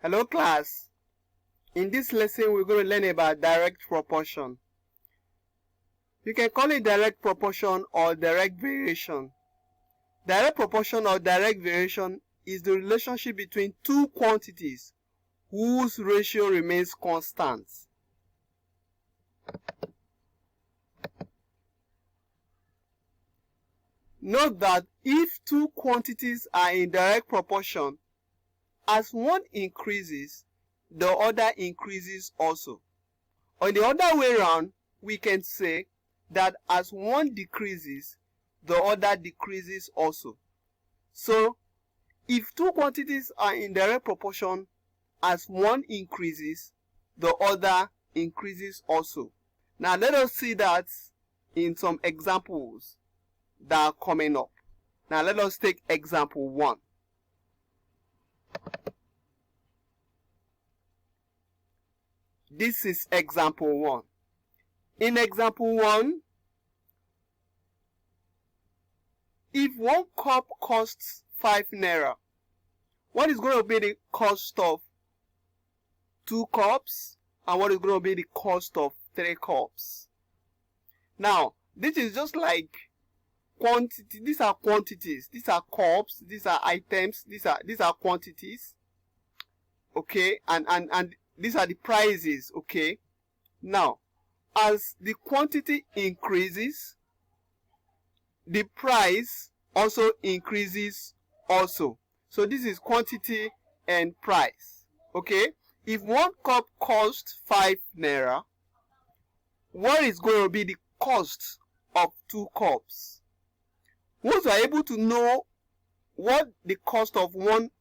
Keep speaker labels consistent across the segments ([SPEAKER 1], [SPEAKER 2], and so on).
[SPEAKER 1] Hello class. In this lesson we're going to learn about direct proportion. You can call it direct proportion or direct variation. Direct proportion or direct variation is the relationship between two quantities whose ratio remains constant. Note that if two quantities are in direct proportion, as one increases, the other increases also. Or the other way around, we can say that as one decreases, the other decreases also. So, if two quantities are in direct proportion, as one increases, the other increases also. Now, let us see that in some examples that are coming up. Now, let us take example 1. This is example 1. In example 1, if one cup costs 5 naira, what is going to be the cost of 2 cups and what is going to be the cost of 3 cups? Now, this is just like quantity. These are quantities. These are cups. These are items. These are quantities. Okay, and these are the prices. Okay. Now, as the quantity increases, the price also increases also. So this is quantity and price. Okay. If one cup costs 5 naira, what is going to be the cost of 2 cups? Once you are able to know what the cost of one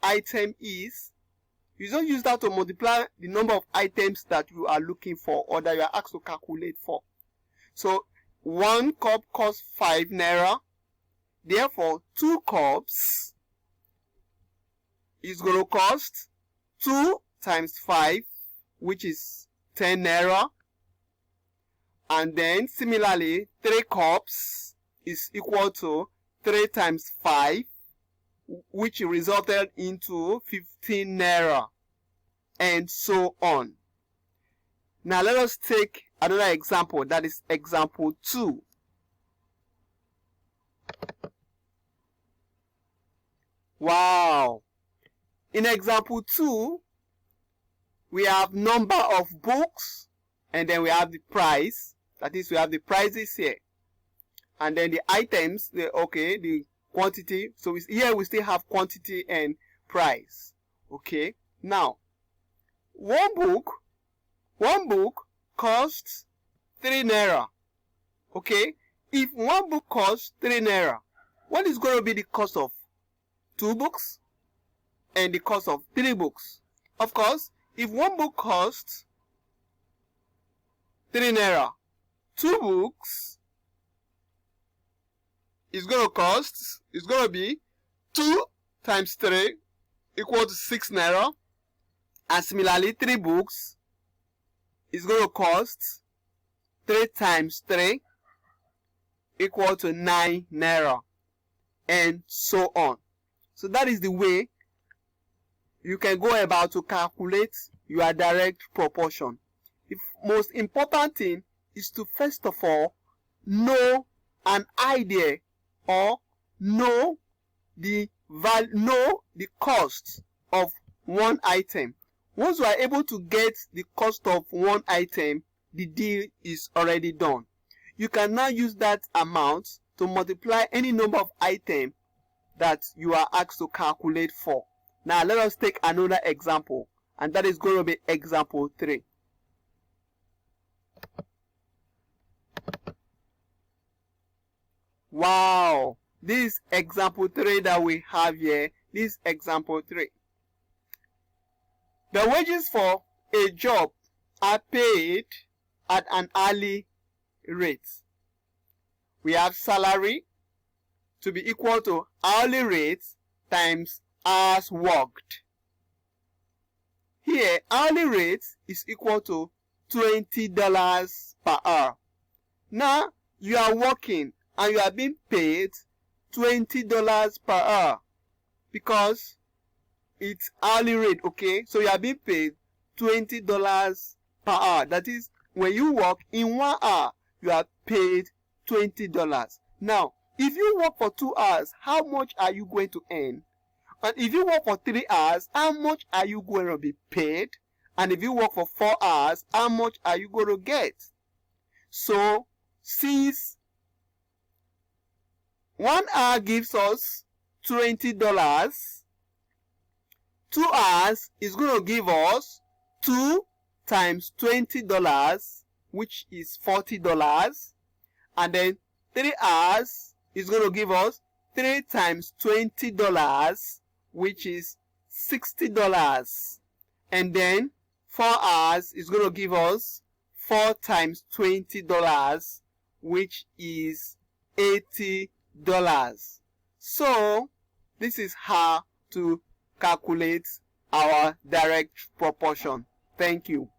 [SPEAKER 1] item is, you just use that to multiply the number of items that you are looking for or that you are asked to calculate for. So, 1 cup costs 5 naira. Therefore, 2 cups is going to cost 2 times 5, which is 10 naira. And then, similarly, 3 cups is equal to 3 times 5, which resulted into 15 naira, and so on. Now let us take another example, that is example 2. Wow! In example 2, we have number of books, and then we have the price. That is, we have the prices here. And then the items, the quantity. So here we still have quantity and price. Okay. Now, one book costs 3 naira. Okay. If one book costs 3 naira, what is going to be the cost of 2 books and the cost of 3 books? Of course, if one book costs 3 naira, 2 books is going to be 2 times 3 equal to 6 naira. And similarly, 3 books is going to cost 3 times 3 equal to 9 naira. And so on. So that is the way you can go about to calculate your direct proportion. The most important thing is to first of all know an idea or know the cost of one item. Once you are able to get the cost of one item, the deal is already done. You can now use that amount to multiply any number of items that you are asked to calculate for. Now let us take another example, and that is going to be example 3. Wow! This is example 3 that we have here. This is example 3. The wages for a job are paid at an hourly rate. We have salary to be equal to hourly rate times hours worked. Here, hourly rate is equal to $20 per hour. Now, you are working and you are being paid $20 per hour because it's hourly rate, okay? So you are being paid $20 per hour. That is, when you work in 1 hour, you are paid $20. Now, if you work for 2 hours, how much are you going to earn? And if you work for 3 hours, how much are you going to be paid? And if you work for 4 hours, how much are you going to get? So, since 1 hour gives us $20, 2 hours is going to give us 2 times $20, which is $40. And then 3 hours is going to give us 3 times $20, which is $60. And then 4 hours is going to give us 4 times $20, which is $80. So this is how to calculate our direct proportion. Thank you.